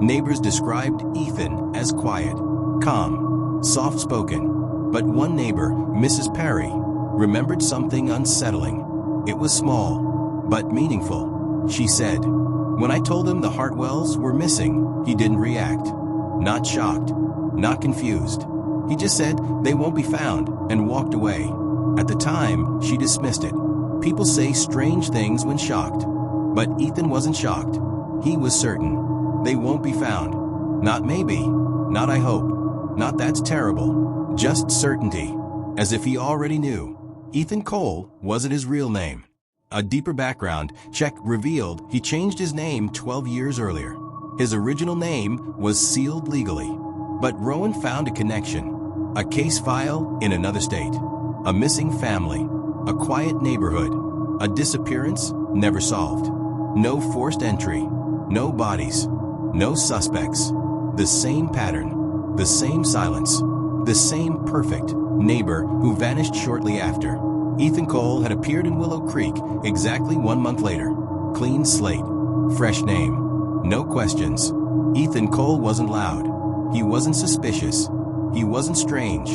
Neighbors described Ethan as quiet, calm, soft-spoken, but one neighbor, Mrs. Perry, remembered something unsettling. It was small, but meaningful. She said, "When I told him the Hartwells were missing, he didn't react. Not shocked, not confused. He just said they won't be found and walked away." At the time, she dismissed it. People say strange things when shocked. But Ethan wasn't shocked. He was certain. They won't be found. Not maybe, not I hope, not that's terrible. Just certainty, as if he already knew. Ethan Cole wasn't his real name. A deeper background check revealed he changed his name 12 years earlier. His original name was sealed legally. But Rowan found a connection. A case file in another state. A missing family. A quiet neighborhood. A disappearance never solved. No forced entry. No bodies. No suspects. The same pattern. The same silence. The same perfect neighbor who vanished shortly after. Ethan Cole had appeared in Willow Creek exactly 1 month later. Clean slate. Fresh name. No questions. Ethan Cole wasn't loud. He wasn't suspicious. He wasn't strange.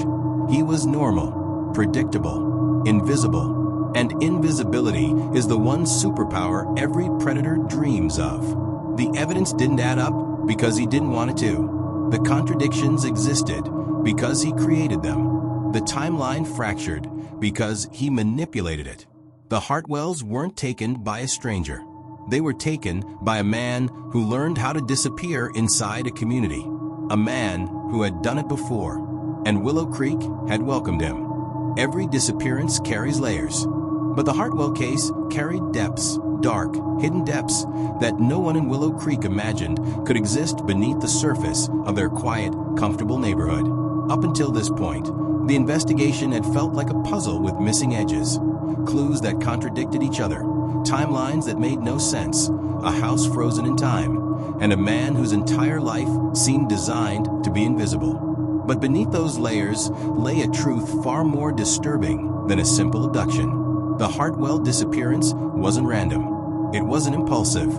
He was normal, predictable, invisible. And invisibility is the one superpower every predator dreams of. The evidence didn't add up because he didn't want it to. The contradictions existed because he created them. The timeline fractured because he manipulated it. The Hartwells weren't taken by a stranger. They were taken by a man who learned how to disappear inside a community. A man who had done it before, and Willow Creek had welcomed him. Every disappearance carries layers, but the Hartwell case carried depths, dark, hidden depths that no one in Willow Creek imagined could exist beneath the surface of their quiet, comfortable neighborhood. Up until this point, the investigation had felt like a puzzle with missing edges, clues that contradicted each other, timelines that made no sense, a house frozen in time, and a man whose entire life seemed designed to be invisible. But beneath those layers lay a truth far more disturbing than a simple abduction. The Hartwell disappearance wasn't random. It wasn't impulsive.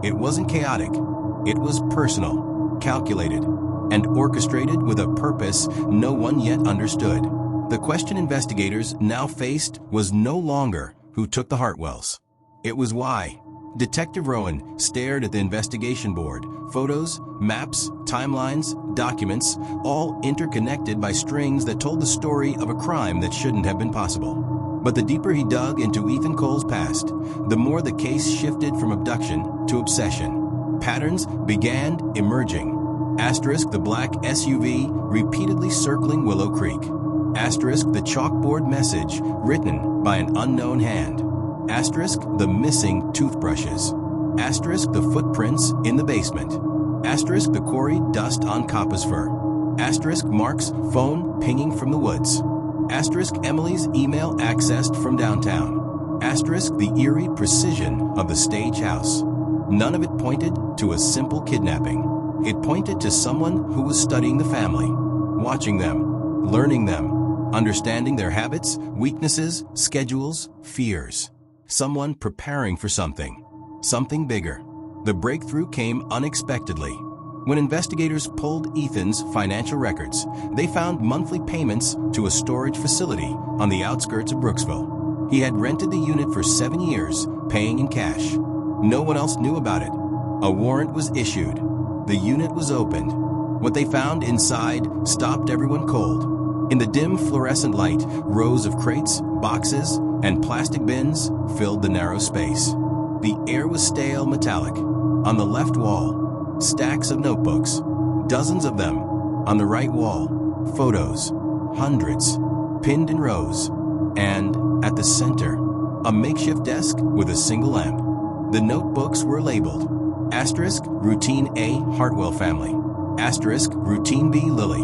It wasn't chaotic. It was personal, calculated, and orchestrated with a purpose no one yet understood. The question investigators now faced was no longer who took the Hartwells. It was why. Detective Rowan stared at the investigation board. Photos, maps, timelines, documents, all interconnected by strings that told the story of a crime that shouldn't have been possible. But the deeper he dug into Ethan Cole's past, the more the case shifted from abduction to obsession. Patterns began emerging. Asterisk the black SUV repeatedly circling Willow Creek. Asterisk the chalkboard message written by an unknown hand. Asterisk the missing toothbrushes. Asterisk the footprints in the basement. Asterisk the quarried dust on Kappa's fur. Asterisk Mark's phone pinging from the woods. Asterisk Emily's email accessed from downtown. Asterisk the eerie precision of the stage house. None of it pointed to a simple kidnapping. It pointed to someone who was studying the family, watching them, learning them, understanding their habits, weaknesses, schedules, fears. Someone preparing for something bigger. The breakthrough came unexpectedly. When investigators pulled Ethan's financial records, they found monthly payments to a storage facility on the outskirts of Brooksville. He had rented the unit for 7 years, paying in cash. No one else knew about it. A warrant was issued. The unit was opened. What they found inside stopped everyone cold. In the dim fluorescent light, rows of crates, boxes, and plastic bins filled the narrow space. The air was stale metallic. On the left wall, stacks of notebooks, dozens of them. On the right wall, photos, hundreds, pinned in rows. And, at the center, a makeshift desk with a single lamp. The notebooks were labeled. Asterisk Routine A Hartwell Family. Asterisk Routine B Lily.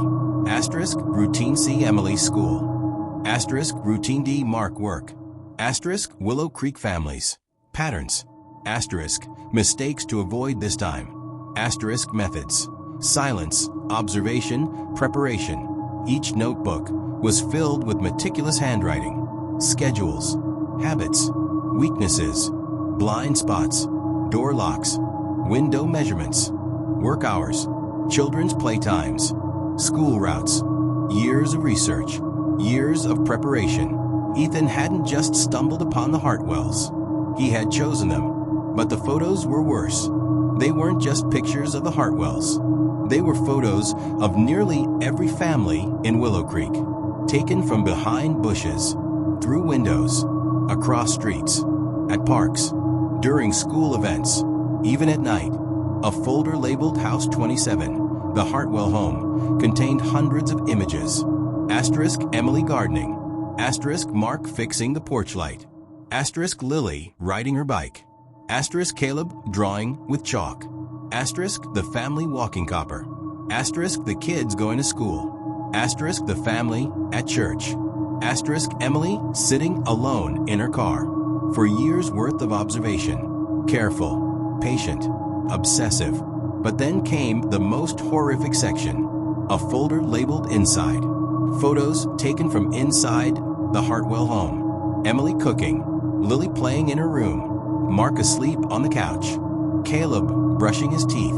Asterisk Routine C Emily School. Asterisk Routine D Mark Work. Asterisk Willow Creek Families. Patterns. Asterisk Mistakes to avoid this time. Asterisk Methods. Silence, observation, preparation. Each notebook was filled with meticulous handwriting, schedules, habits, weaknesses, blind spots, door locks, window measurements, work hours, children's playtimes, school routes, years of research, years of preparation. Ethan hadn't just stumbled upon the Hartwells. He had chosen them, but the photos were worse. They weren't just pictures of the Hartwells. They were photos of nearly every family in Willow Creek, taken from behind bushes, through windows, across streets, at parks, during school events, even at night. A folder labeled House 27, the Hartwell home, contained hundreds of images. Asterisk Emily gardening. Asterisk Mark fixing the porch light. Asterisk Lily riding her bike. Asterisk Caleb drawing with chalk. Asterisk the family walking copper. Asterisk the kids going to school. Asterisk the family at church. Asterisk Emily sitting alone in her car. For years worth of observation. Careful, patient, obsessive. But then came the most horrific section, a folder labeled inside. Photos taken from inside the Hartwell home. Emily cooking, Lily playing in her room, Mark asleep on the couch, Caleb brushing his teeth,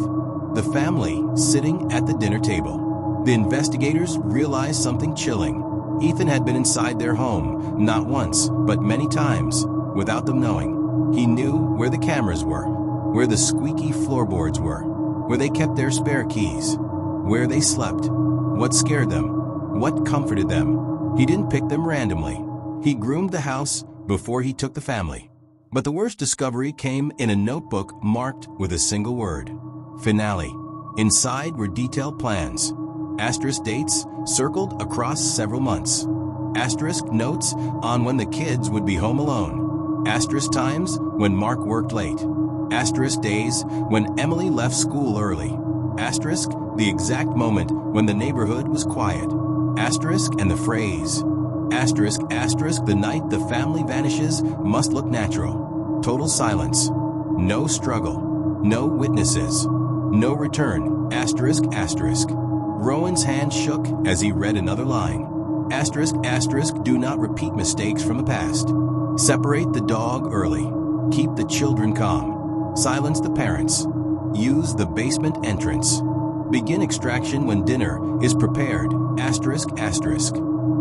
the family sitting at the dinner table. The investigators realized something chilling. Ethan had been inside their home, not once, but many times, without them knowing. He knew where the cameras were, where the squeaky floorboards were, where they kept their spare keys, where they slept, what scared them, what comforted them. He didn't pick them randomly. He groomed the house before he took the family. But the worst discovery came in a notebook marked with a single word: finale. Inside were detailed plans, asterisk dates circled across several months, asterisk notes on when the kids would be home alone, asterisk times when Mark worked late, asterisk days when Emily left school early, asterisk the exact moment when the neighborhood was quiet, asterisk and the phrase, asterisk the night the family vanishes must look natural. Total silence. No struggle. No witnesses. No return. Asterisk. Rowan's hand shook as he read another line. Asterisk. Do not repeat mistakes from the past. Separate the dog early. Keep the children calm. Silence the parents. Use the basement entrance. Begin extraction when dinner is prepared. Asterisk.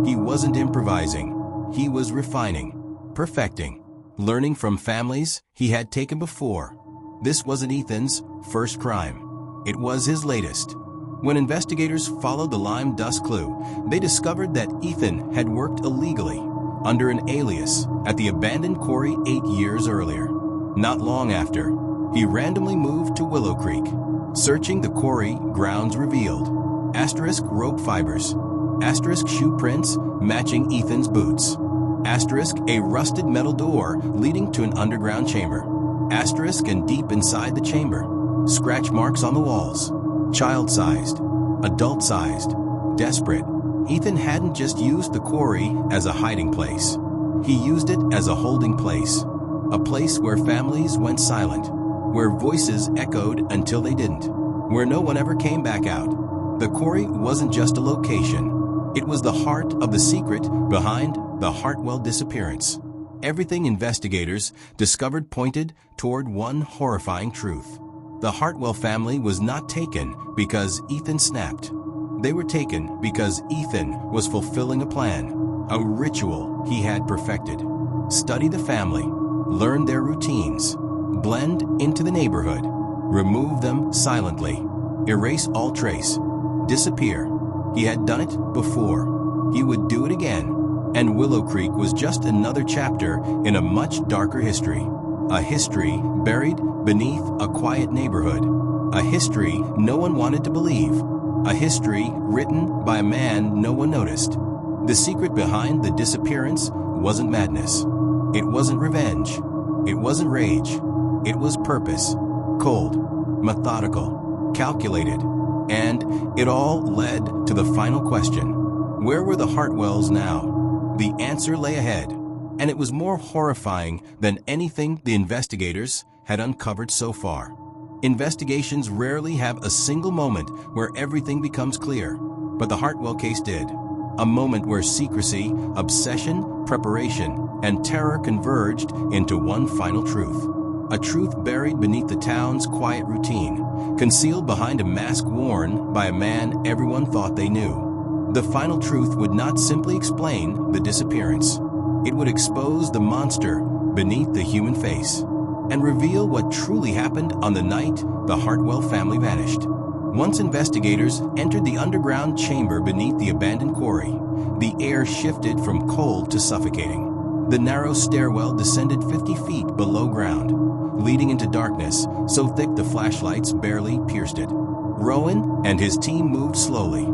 He wasn't improvising. He was refining, perfecting, learning from families he had taken before. This wasn't Ethan's first crime. It was his latest. When investigators followed the lime dust clue, they discovered that Ethan had worked illegally under an alias at the abandoned quarry 8 years earlier. Not long after, he randomly moved to Willow Creek. Searching the quarry grounds revealed asterisk rope fibers, asterisk shoe prints matching Ethan's boots, asterisk a rusted metal door leading to an underground chamber, asterisk and deep inside the chamber, scratch marks on the walls, child-sized, adult-sized, desperate. Ethan hadn't just used the quarry as a hiding place. He used it as a holding place, a place where families went silent, where voices echoed until they didn't, where no one ever came back out. The quarry wasn't just a location. It was the heart of the secret behind the Hartwell disappearance. Everything investigators discovered pointed toward one horrifying truth. The Hartwell family was not taken because Ethan snapped. They were taken because Ethan was fulfilling a plan, a ritual he had perfected. Study the family, learn their routines, blend into the neighborhood, remove them silently, erase all trace, disappear. He had done it before. He would do it again. And Willow Creek was just another chapter in a much darker history. A history buried beneath a quiet neighborhood. A history no one wanted to believe. A history written by a man no one noticed. The secret behind the disappearance wasn't madness. It wasn't revenge. It wasn't rage. It was purpose. Cold, methodical, calculated. And it all led to the final question. Where were the Hartwells now? The answer lay ahead, and it was more horrifying than anything the investigators had uncovered so far. Investigations rarely have a single moment where everything becomes clear, but the Hartwell case did. A moment where secrecy, obsession, preparation, and terror converged into one final truth. A truth buried beneath the town's quiet routine, concealed behind a mask worn by a man everyone thought they knew. The final truth would not simply explain the disappearance. It would expose the monster beneath the human face and reveal what truly happened on the night the Hartwell family vanished. Once investigators entered the underground chamber beneath the abandoned quarry, the air shifted from cold to suffocating. The narrow stairwell descended 50 feet below ground, leading into darkness so thick the flashlights barely pierced it. Rowan and his team moved slowly.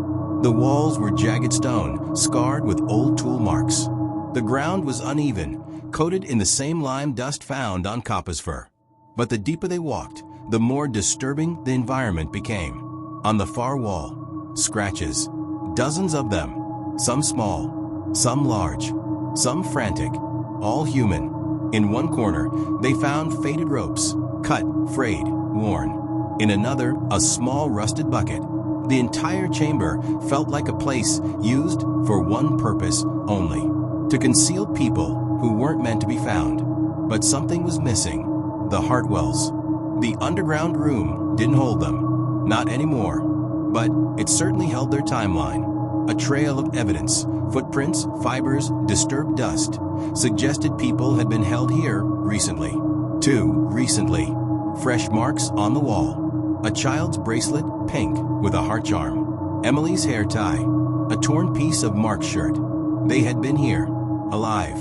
The walls were jagged stone, scarred with old tool marks. The ground was uneven, coated in the same lime dust found on Kappa's fur. But the deeper they walked, the more disturbing the environment became. On the far wall, scratches, dozens of them, some small, some large, some frantic, all human. In one corner, they found faded ropes, cut, frayed, worn. In another, a small rusted bucket. The entire chamber felt like a place used for one purpose only: to conceal people who weren't meant to be found. But something was missing: the Hartwells. The underground room didn't hold them. Not anymore. But it certainly held their timeline. A trail of evidence, footprints, fibers, disturbed dust, suggested people had been held here recently. Too recently. Fresh marks on the wall. A child's bracelet, pink, with a heart charm. Emily's hair tie. A torn piece of Mark's shirt. They had been here, alive.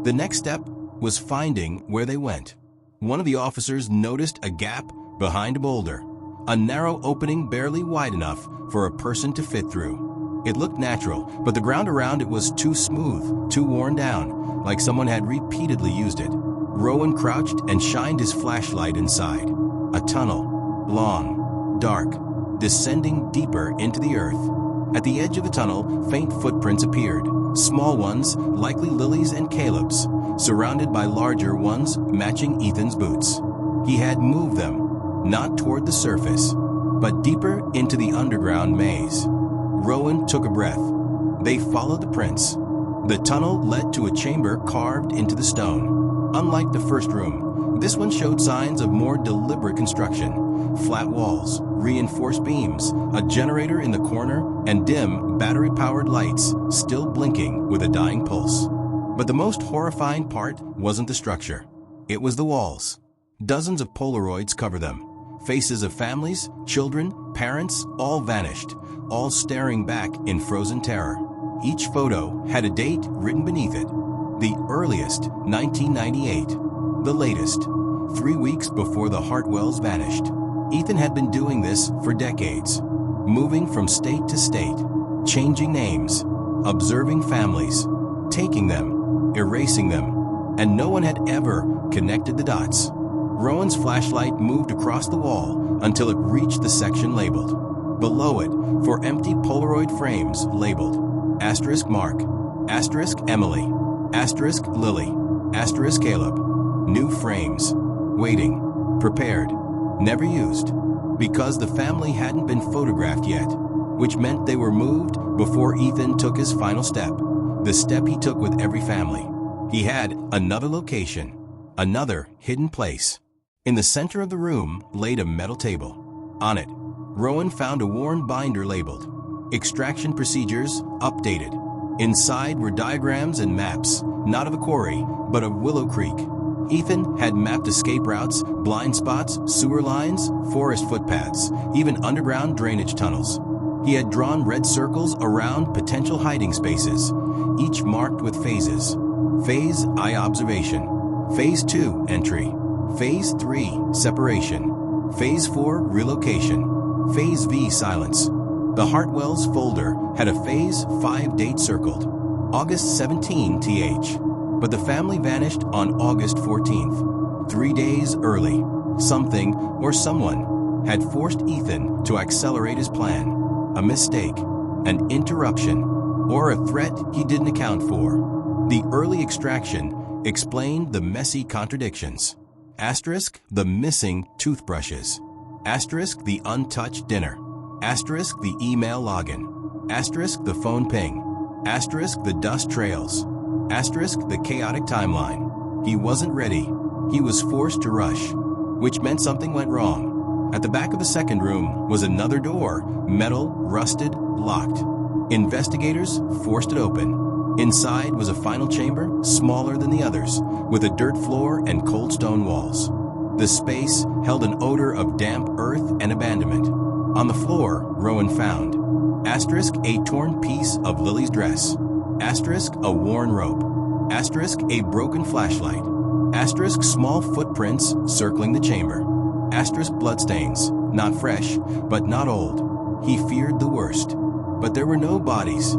The next step was finding where they went. One of the officers noticed a gap behind a boulder. A narrow opening barely wide enough for a person to fit through. It looked natural, but the ground around it was too smooth, too worn down, like someone had repeatedly used it. Rowan crouched and shined his flashlight inside. A tunnel, long, dark, descending deeper into the earth. At the edge of the tunnel, faint footprints appeared, small ones, likely Lily's and Caleb's, surrounded by larger ones matching Ethan's boots. He had moved them, not toward the surface, but deeper into the underground maze. Rowan took a breath. They followed the prints. The tunnel led to a chamber carved into the stone. Unlike the first room, this one showed signs of more deliberate construction. Flat walls, reinforced beams, a generator in the corner, and dim, battery-powered lights still blinking with a dying pulse. But the most horrifying part wasn't the structure. It was the walls. Dozens of Polaroids cover them. Faces of families, children, parents, all vanished, all staring back in frozen terror. Each photo had a date written beneath it. The earliest, 1998. The latest, 3 weeks before the Hartwells vanished. Ethan had been doing this for decades, moving from state to state, changing names, observing families, taking them, erasing them, and no one had ever connected the dots. Rowan's flashlight moved across the wall until it reached the section labeled. Below it, for empty Polaroid frames labeled asterisk Mark, asterisk Emily, asterisk Lily, asterisk Caleb. New frames, waiting, prepared, never used, because the family hadn't been photographed yet, which meant they were moved before Ethan took his final step, the step he took with every family. He had another location, another hidden place. In the center of the room laid a metal table. On it, Rowan found a worn binder labeled Extraction Procedures Updated. Inside were diagrams and maps, not of a quarry, but of Willow Creek. Ethan had mapped escape routes, blind spots, sewer lines, forest footpaths, even underground drainage tunnels. He had drawn red circles around potential hiding spaces, each marked with phases. Phase I, observation. Phase 2, entry. Phase 3, separation. Phase 4, relocation. Phase V, silence. The Hartwells folder had a Phase 5 date circled, August 17 th, but the family vanished on August 14th, 3 days early. Something or someone had forced Ethan to accelerate his plan. A mistake, an interruption, or a threat he didn't account for. The early extraction explained the messy contradictions. Asterisk, the missing toothbrushes. Asterisk, the untouched dinner. Asterisk, the email login. Asterisk, the phone ping. Asterisk, the dust trails. Asterisk, the chaotic timeline. He wasn't ready. He was forced to rush, which meant something went wrong. At the back of the second room was another door, metal, rusted, locked. Investigators forced it open. Inside was a final chamber, smaller than the others, with a dirt floor and cold stone walls. The space held an odor of damp earth and abandonment. On the floor, Rowan found asterisk, a torn piece of Lily's dress. Asterisk, a worn rope. Asterisk, a broken flashlight. Asterisk, small footprints circling the chamber. Asterisk, bloodstains, not fresh, but not old. He feared the worst. But there were no bodies.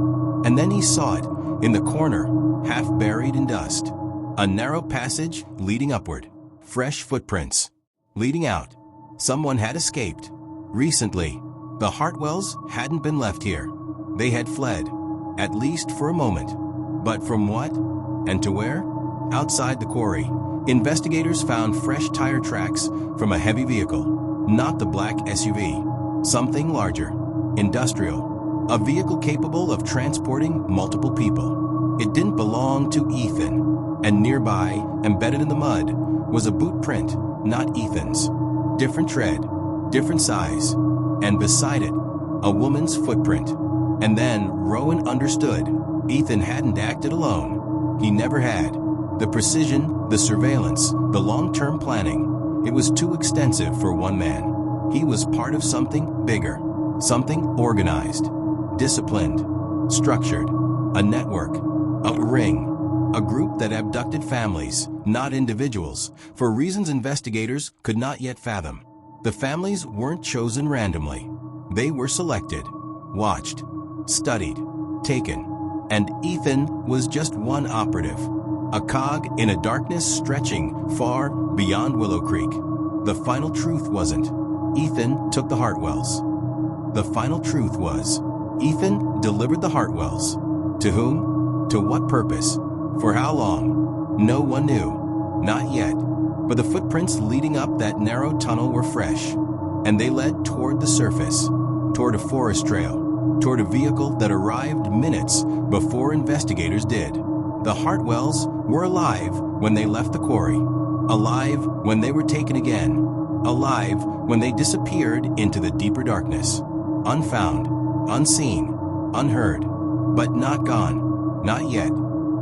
And then he saw it, in the corner, half buried in dust. A narrow passage leading upward. Fresh footprints. Leading out. Someone had escaped. Recently. The Hartwells hadn't been left here. They had fled. At least for a moment. But from what? And to where? Outside the quarry. Investigators found fresh tire tracks from a heavy vehicle. Not the black SUV. Something larger. Industrial. A vehicle capable of transporting multiple people. It didn't belong to Ethan. And nearby, embedded in the mud, was a boot print, not Ethan's. Different tread, different size. And beside it, a woman's footprint. And then Rowan understood. Ethan hadn't acted alone. He never had. The precision, the surveillance, the long-term planning. It was too extensive for one man. He was part of something bigger. Something organized, disciplined, structured. A network, a ring. A group that abducted families, not individuals, for reasons investigators could not yet fathom. The families weren't chosen randomly. They were selected, watched, studied, taken. And Ethan was just one operative, a cog in a darkness stretching far beyond Willow Creek. The final truth wasn't, Ethan took the Hartwells. The final truth was, Ethan delivered the Hartwells. To whom? To what purpose? For how long? No one knew. Not yet. But the footprints leading up that narrow tunnel were fresh. And they led toward the surface, toward a forest trail, toward a vehicle that arrived minutes before investigators did. The Hartwells were alive when they left the quarry. Alive when they were taken again. Alive when they disappeared into the deeper darkness. Unfound, unseen, unheard, but not gone. Not yet.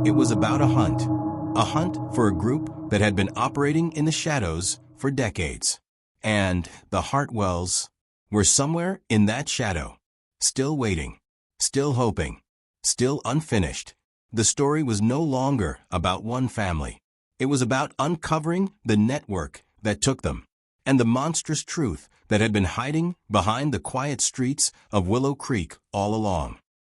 It was about a hunt for a group that had been operating in the shadows for decades. And the Hartwells were somewhere in that shadow, still waiting, still hoping, still unfinished. The story was no longer about one family. It was about uncovering the network that took them, and the monstrous truth that had been hiding behind the quiet streets of Willow Creek all along.